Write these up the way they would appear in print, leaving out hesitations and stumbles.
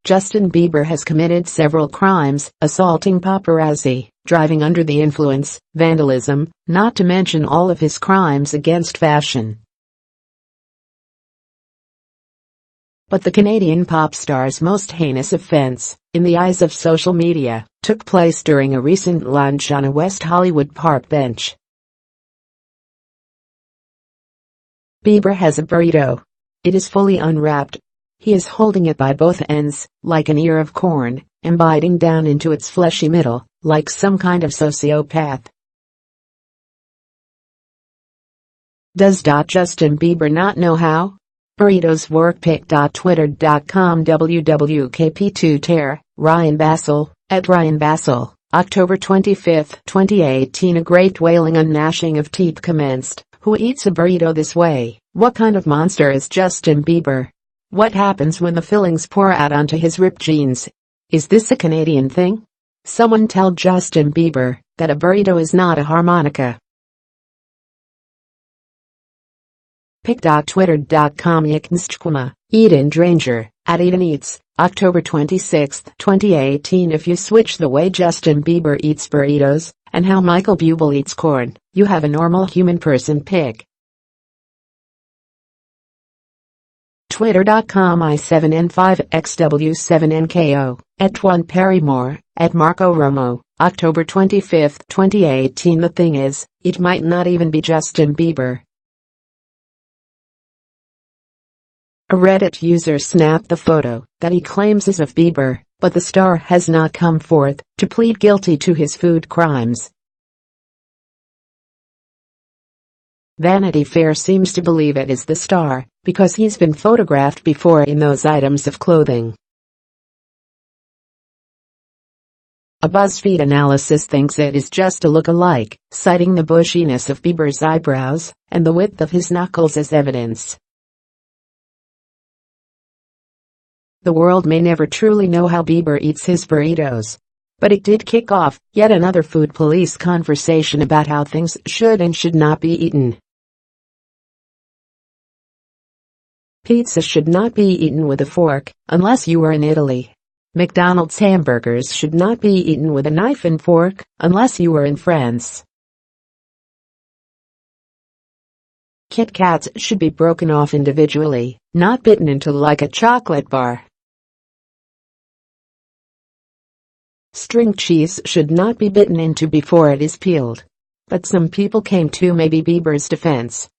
Justin Bieber has committed several crimes, assaulting paparazzi, driving under the influence, vandalism, not to mention all of his crimes against fashion. But the Canadian pop star's most heinous offense, in the eyes of social media, took place during a recent lunch on a West Hollywood park bench. Bieber has a burrito. It is fully unwrapped. He is holding it by both ends, like an ear of corn, and biting down into its fleshy middle, like some kind of sociopath. Does Justin Bieber not know how? Burritos work. Pic.twitter.com WWKP2 Tear, Ryan Bassel, @RyanBassel, October 25, 2018. A great wailing and gnashing of teeth commenced. Who eats a burrito this way? What kind of monster is Justin Bieber? What happens when the fillings pour out onto his ripped jeans? Is this a Canadian thing? Someone tell Justin Bieber that a burrito is not a harmonica. Pic.twitter.com Yikinskuma, Eden Dranger, @EdenEats, October 26, 2018. If you switch the way Justin Bieber eats burritos, and how Michael Bublé eats corn, you have a normal human person. Pic. Twitter.com I7N5XW7NKO, @Juan Perrymore, @Marco Romo, October 25, 2018. The thing is, it might not even be Justin Bieber. A Reddit user snapped the photo that he claims is of Bieber, but the star has not come forth to plead guilty to his food crimes. Vanity Fair seems to believe it is the star, because he's been photographed before in those items of clothing. A BuzzFeed analysis thinks it is just a look-alike, citing the bushiness of Bieber's eyebrows and the width of his knuckles as evidence. The world may never truly know how Bieber eats his burritos, but it did kick off yet another food police conversation about how things should and should not be eaten. Pizza should not be eaten with a fork, unless you are in Italy. McDonald's hamburgers should not be eaten with a knife and fork, unless you are in France. Kit Kats should be broken off individually, not bitten into like a chocolate bar. String cheese should not be bitten into before it is peeled. But some people came to maybe Bieber's defense.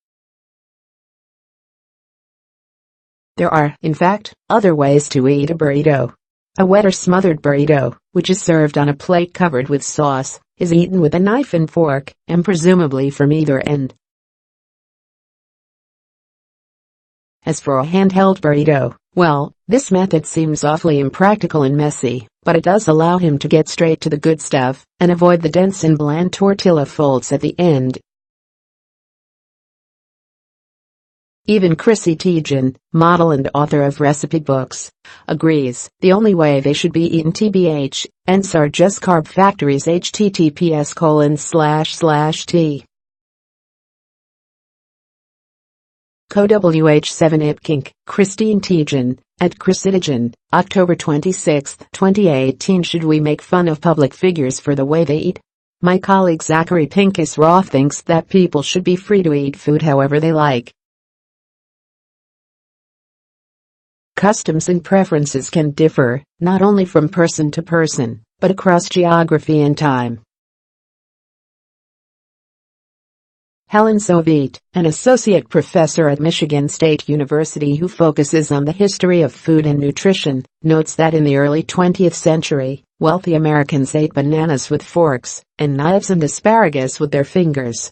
There are, in fact, other ways to eat a burrito. A wet or smothered burrito, which is served on a plate covered with sauce, is eaten with a knife and fork, and presumably from either end. As for a handheld burrito, well, this method seems awfully impractical and messy, but it does allow him to get straight to the good stuff and avoid the dense and bland tortilla folds at the end. Even Chrissy Teigen, model and author of recipe books, agrees the only way they should be eaten tbh, ends are just carb factories https://t. COWH7IPKINK, Christine Teigen, @ChrisTeigen, October 26, 2018. Should we make fun of public figures for the way they eat? My colleague Zachary Pincus Roth thinks that people should be free to eat food however they like. Customs and preferences can differ, not only from person to person, but across geography and time. Helen Soviet, an associate professor at Michigan State University who focuses on the history of food and nutrition, notes that in the early 20th century, wealthy Americans ate bananas with forks, and knives and asparagus with their fingers.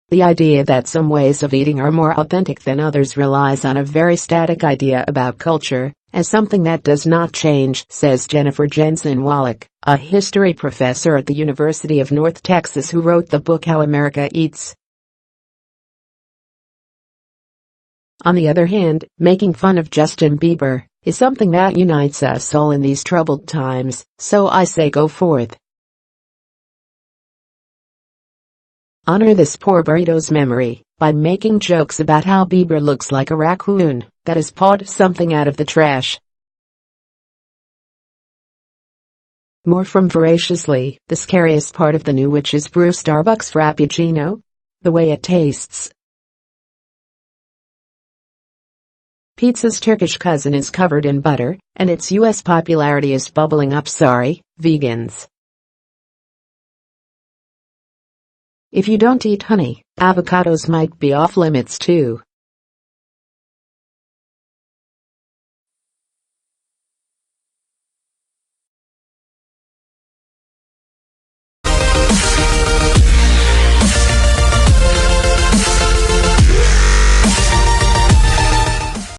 The idea that some ways of eating are more authentic than others relies on a very static idea about culture, as something that does not change, says Jennifer Jensen Wallach, a history professor at the University of North Texas who wrote the book How America Eats. On the other hand, making fun of Justin Bieber is something that unites us all in these troubled times, so I say go forth. Honor this poor burrito's memory by making jokes about how Bieber looks like a raccoon that has pawed something out of the trash. More from Voraciously. The scariest part of the new Witch's Brew Starbucks Frappuccino? The way it tastes. Pizza's Turkish cousin is covered in butter, and its US popularity is bubbling up. Sorry, vegans. If you don't eat honey, avocados might be off limits too.